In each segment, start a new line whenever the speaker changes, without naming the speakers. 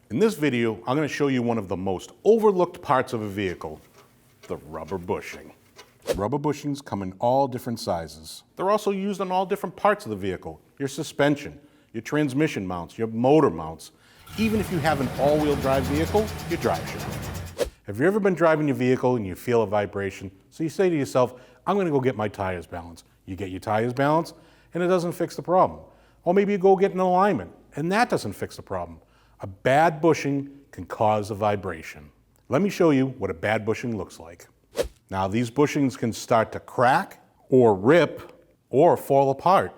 In this video, I'm going to show you one of the most overlooked parts of a vehicle, the rubber bushing. Rubber bushings come in all different sizes. They're also used on all different parts of the vehicle, your suspension, your transmission mounts, your motor mounts. Even if you have an all-wheel drive vehicle, your drive shaft. Have you ever been driving your vehicle and you feel a vibration? So you say to yourself, I'm going to go get my tires balanced. You get your tires balanced and it doesn't fix the problem. Or maybe you go get an alignment and that doesn't fix the problem. A bad bushing can cause a vibration. Let me show you what a bad bushing looks like. Now these bushings can start to crack or rip or fall apart.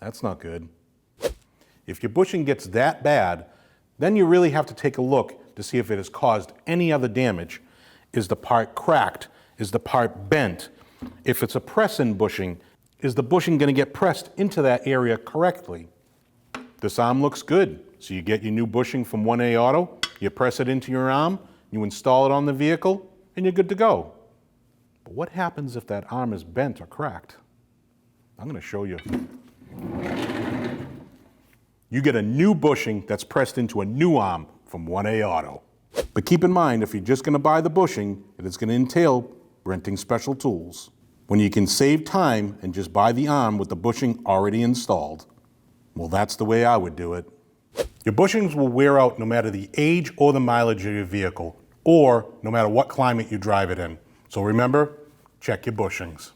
That's not good. If your bushing gets that bad, then you really have to take a look to see if it has caused any other damage. Is the part cracked? Is the part bent? If it's a press-in bushing, is the bushing going to get pressed into that area correctly? This arm looks good, so you get your new bushing from 1A Auto, you press it into your arm, you install it on the vehicle, and you're good to go. But what happens if that arm is bent or cracked? I'm going to show you. You get a new bushing that's pressed into a new arm from 1A Auto. But keep in mind, if you're just going to buy the bushing, it is going to entail renting special tools. When you can save time and just buy the arm with the bushing already installed. Well, that's the way I would do it. Your bushings will wear out no matter the age or the mileage of your vehicle, or no matter what climate you drive it in. So remember, check your bushings.